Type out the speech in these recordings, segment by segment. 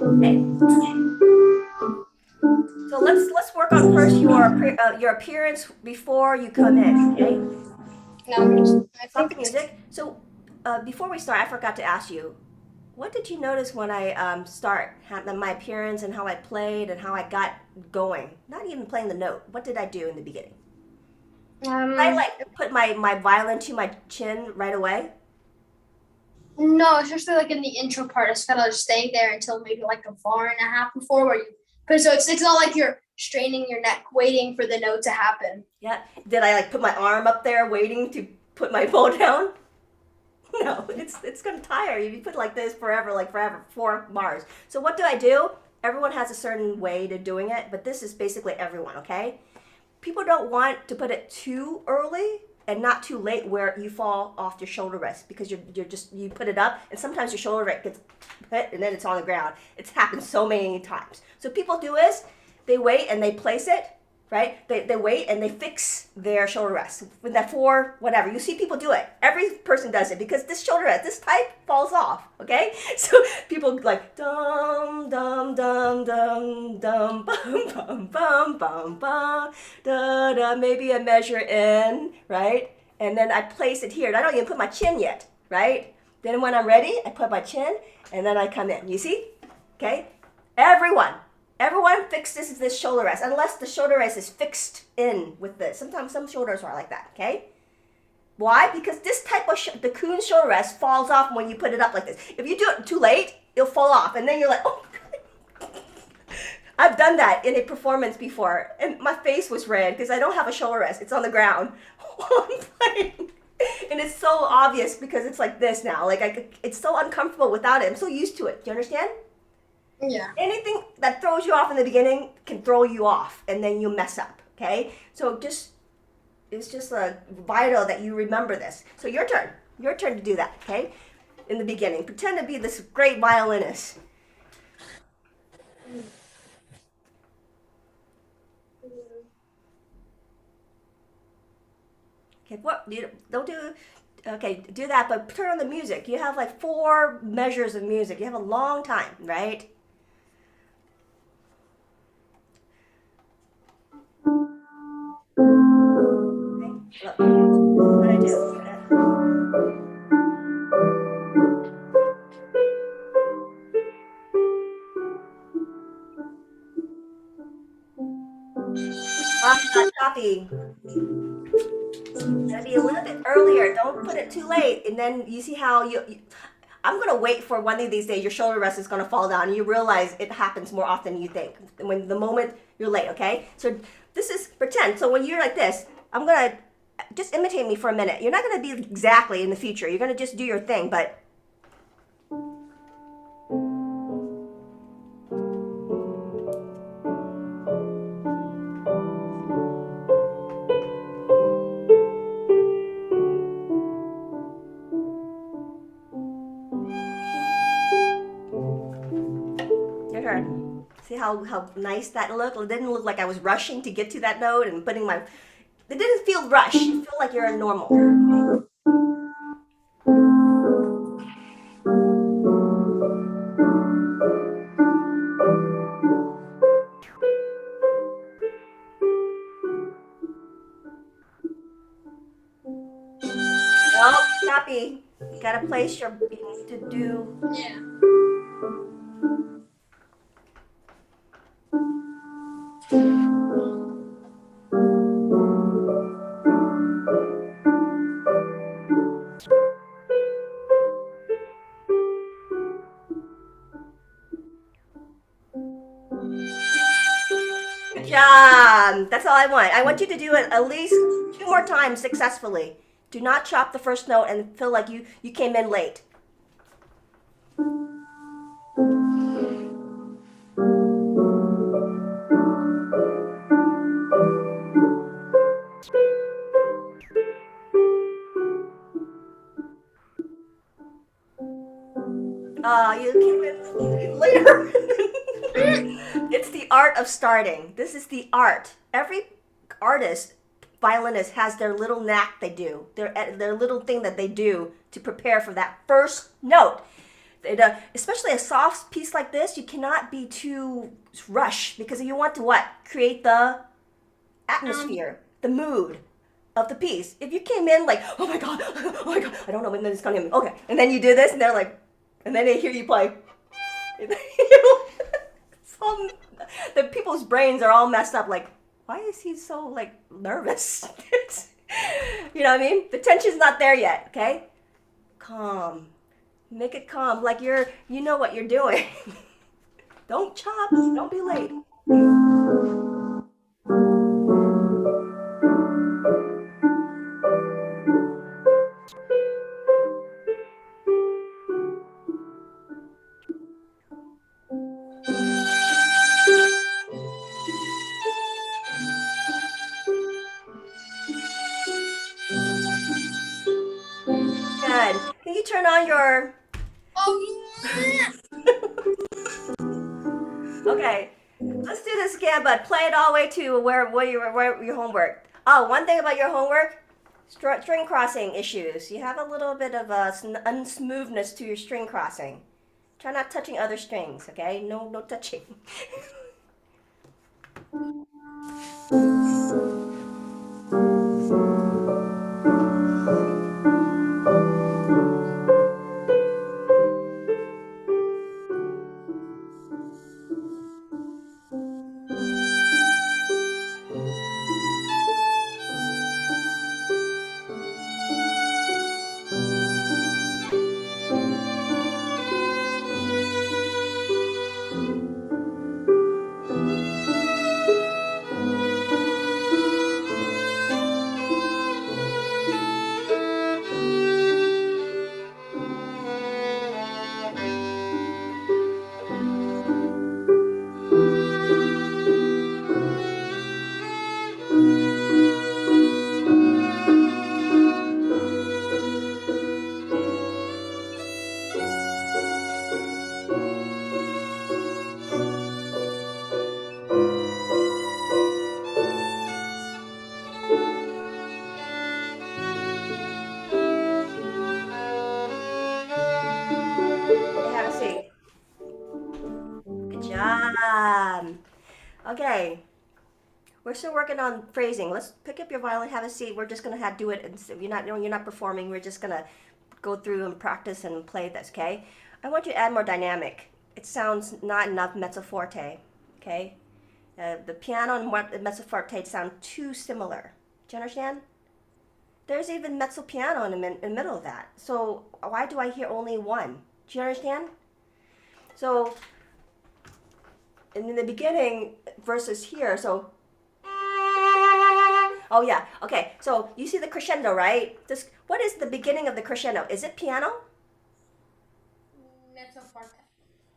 Okay. So let's work on first your appearance before you come in. Okay. No, I Stop the think music. So before we start, I forgot to ask you, what did you notice when I my appearance and how I played and how I got going? Not even playing the note. What did I do in the beginning? Did I um like put my violin to my chin right away? no, especially like in the intro part, it's kind of staying there until maybe like a bar and a half before where you because so it's not like you're straining your neck waiting for the note to happen. Yeah. Did I like put my arm up there waiting to put my bow down? No, it's gonna tire you. You put it like this forever, like forever, 4 bars. So what do? Everyone has a certain way to doing it, but this is basically everyone, okay? People don't want to put it too early and not too late where you fall off your shoulder rest because you're just you put it up and sometimes your shoulder rest gets hit and then it's on the ground. It's happened so many times. So people do is they wait and they place it, right? They wait and they fix their shoulder rest with that four whatever. You see people do it. Every person does it because this shoulder rest, this type falls off. Okay, so people like dum dum dum dum dum bum bum bum bum bum da da. Maybe a measure in, right? And then I place it here. And I don't even put my chin yet, right? Then when I'm ready, I put my chin and then I come in. You see? Okay? Everyone, everyone fixes this shoulder rest unless the shoulder rest is fixed in with this. Sometimes some shoulders are like that, okay? Why? Because this type of the coon shoulder rest falls off when you put it up like this. If you do it too late, it'll fall off, and then you're like, oh. I've done that in a performance before, and my face was red because I don't have a shoulder rest. It's on the ground while I'm playing. And it's so obvious because it's like this now. It's so uncomfortable without it. I'm so used to it. Do you understand? Yeah. Anything that throws you off in the beginning can throw you off, and then you mess up. Okay, so it's just vital that you remember this. So your turn to do that. Okay, in the beginning, pretend to be this great violinist. Okay, what you don't do. Okay, do that, but turn on the music. You have like 4 measures of music. You have a long time, right? Okay, look, this is what I do. Copy. Gotta be a little bit earlier. Don't put it too late. And then you see how I'm gonna wait for one of these days your shoulder rest is gonna fall down and you realize it happens more often than you think. When the moment you're late, okay? So this is pretend. So when you're like this, I'm gonna just imitate me for a minute. You're not gonna be exactly in the future. You're gonna just do your thing, but your turn. See how nice that looked? It didn't look like I was rushing to get to that note and putting my. It didn't feel rushed. It felt like you're normal. Nope, copy. You gotta place your. You need to do. Yeah. Good job. That's all I want. I want you to do it at least 2 more times successfully. Do not chop the first note and feel like you came in late. You came in later. It's the art of starting. This is the art. Every artist, violinist, has their little knack they do, their little thing that they do to prepare for that first note. Especially a soft piece like this, you cannot be too rushed because you want to what? Create the atmosphere, the mood of the piece. If you came in like, oh my god, I don't know when it's gonna hit me. Okay, and then you do this, and they're like, and then they hear you play. The people's brains are all messed up. Like, why is he so like nervous? You know what I mean? The tension's not there yet. Okay, calm. Make it calm, like you know what you're doing. Don't chop. Don't be late. Good. Can you turn on your... Okay, let's do this again, but play it all the way to where your homework. Oh, one thing about your homework, string crossing issues. You have a little bit of unsmoothness to your string crossing. Try not touching other strings, okay? No touching. Have a seat. Good job. Okay. We're still working on phrasing. Let's pick up your violin, have a seat. We're just gonna do it. And you're not performing. We're just gonna go through and practice and play this. Okay. I want you to add more dynamic. It sounds not enough mezzo forte. Okay. The piano and mezzo forte sound too similar. Do you understand? There's even mezzo piano in the middle of that. So why do I hear only one? Do you understand? So in the beginning versus here, so oh yeah, okay. So you see the crescendo, right? What is the beginning of the crescendo? Is it piano? Mezzo forte.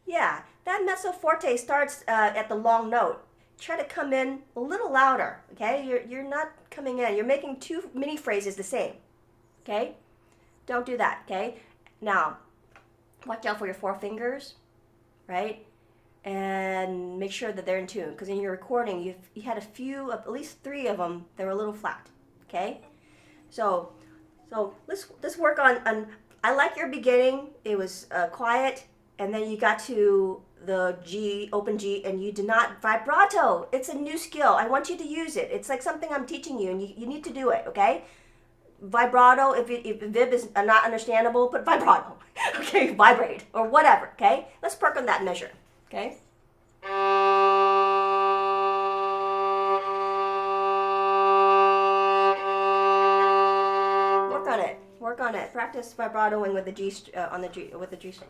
Yeah, that mezzo forte starts at the long note. Try to come in a little louder, okay? You're not coming in. You're making two mini phrases the same, okay? Don't do that, okay? Now, watch out for your four fingers, right? And make sure that they're in tune, because in your recording, you had a few, at least 3 of them, that were a little flat, okay? So let's work on I like your beginning. It was quiet, and then you got to the G, open G, and you did not vibrato. It's a new skill. I want you to use it. It's like something I'm teaching you, and you need to do it, okay? Vibrato, if vib is not understandable, put vibrato, okay? Vibrate, or whatever, okay? Let's work on that measure, okay? Work on it. Practice vibratoing with the G with the G string.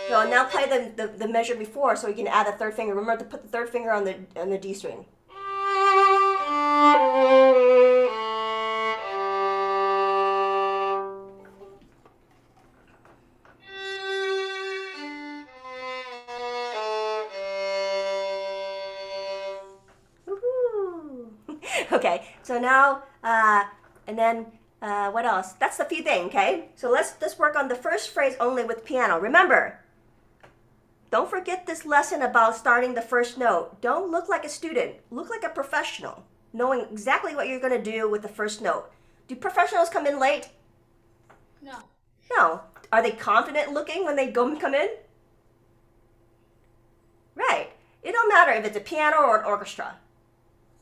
So now play the measure before, so you can add a third finger. Remember to put the third finger on the D string. Okay, so now, and then what else? That's the few thing, okay? So let's work on the first phrase only with piano. Remember, don't forget this lesson about starting the first note. Don't look like a student. Look like a professional, knowing exactly what you're going to do with the first note. Do professionals come in late? No. No. Are they confident looking when they come in? Right. It don't matter if it's a piano or an orchestra.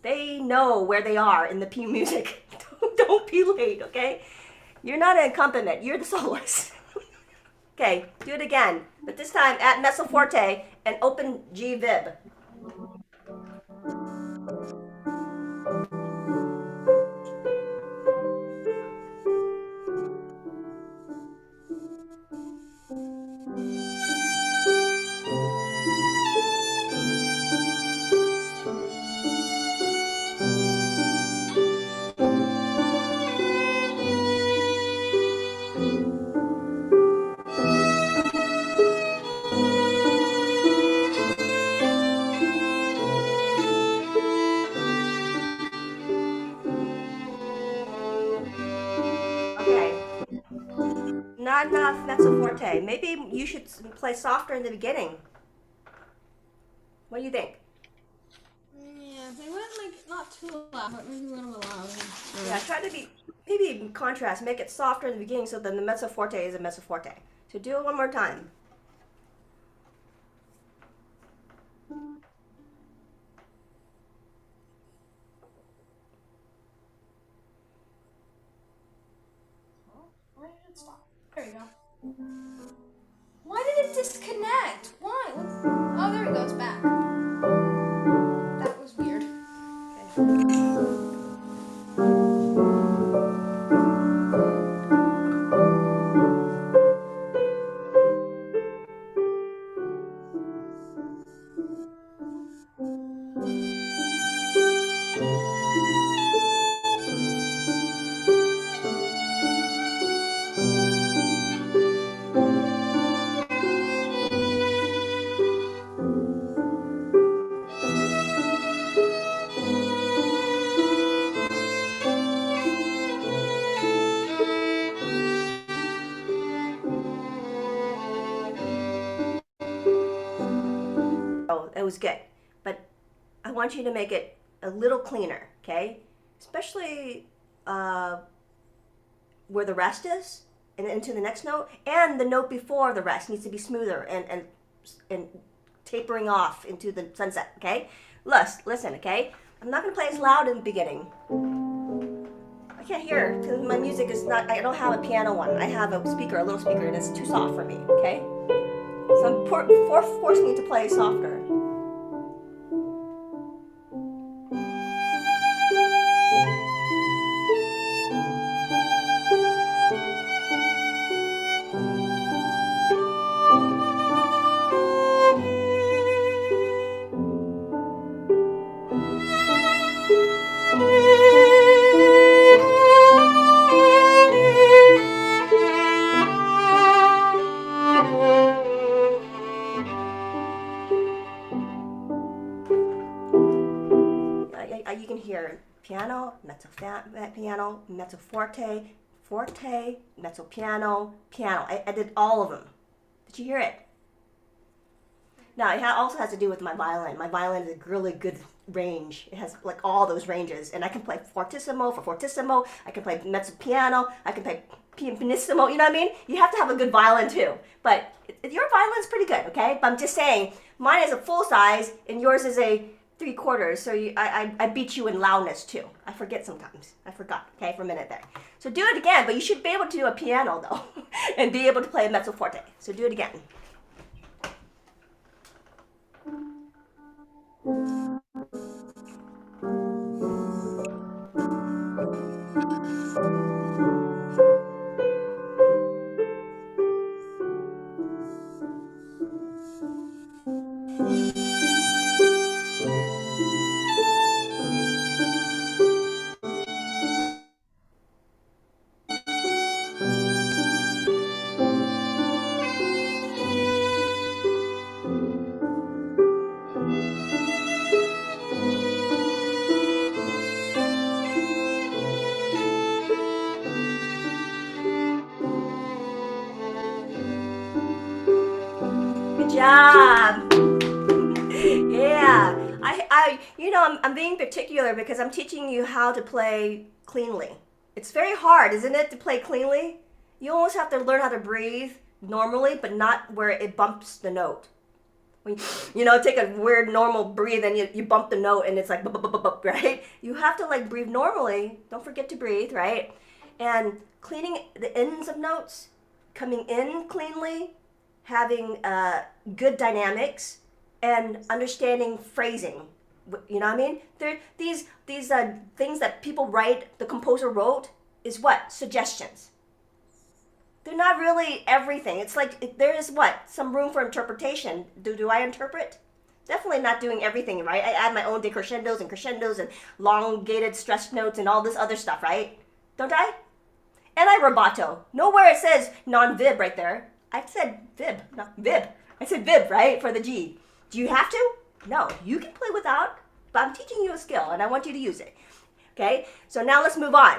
They know where they are in the music. Don't be late, okay? You're not an accompaniment. You're the soloist. Okay, do it again. But this time at mezzo forte and open G vib. Okay. Not enough mezzo forte. Maybe you should play softer in the beginning. What do you think? Yeah, they went like not too loud, but maybe a little bit loud. Yeah, try to be maybe in contrast. Make it softer in the beginning so then the mezzo forte is a mezzo forte. So do it one more time. Why did it stop? There we go. Why did it disconnect? Why? Oh, there we go. It's back. That was weird. Oh, it was good. But I want you to make it a little cleaner, okay? Especially where the rest is and into the next note. And the note before the rest needs to be smoother and tapering off into the sunset, okay? Listen, okay? I'm not going to play as loud in the beginning. I can't hear because my music is not, I don't have a piano one. I have a speaker, a little speaker, and it's too soft for me, okay? So I'm forcing you to play softer. You can hear piano, piano, mezzo forte, forte, mezzo piano, piano. I did all of them. Did you hear it? Now, it also has to do with my violin. My violin is a really good range. It has like all those ranges. And I can play fortissimo for fortissimo. I can play mezzo piano. I can play pianissimo. You know what I mean? You have to have a good violin too. But your violin's pretty good, okay? But I'm just saying, mine is a full size and yours is a 3/4. So I beat you in loudness too. I forget sometimes. I forgot, okay, for a minute there. So do it again, but you should be able to do a piano though and be able to play a mezzo forte. So do it again. Good job. Yeah. I'm being particular because I'm teaching you how to play cleanly. It's very hard, isn't it, to play cleanly? You almost have to learn how to breathe normally, but not where it bumps the note. When take a weird normal breathe and you bump the note and it's like bup, bup, bup, bup, right? You have to like breathe normally. Don't forget to breathe, right? And cleaning the ends of notes, coming in cleanly, having good dynamics, and understanding phrasing. You know what I mean? These things that people write, the composer wrote, is what? Suggestions. They're not really everything. It's like there is what? Some room for interpretation. Do I interpret? Definitely not doing everything, right? I add my own decrescendos and crescendos and elongated stretch notes and all this other stuff, right? Don't I? And I rubato. Nowhere it says non-vib right there. I said vib, not vib. I said vib, right? For the G. Do you have to? No. You can play without, but I'm teaching you a skill and I want you to use it. Okay? So now let's move on.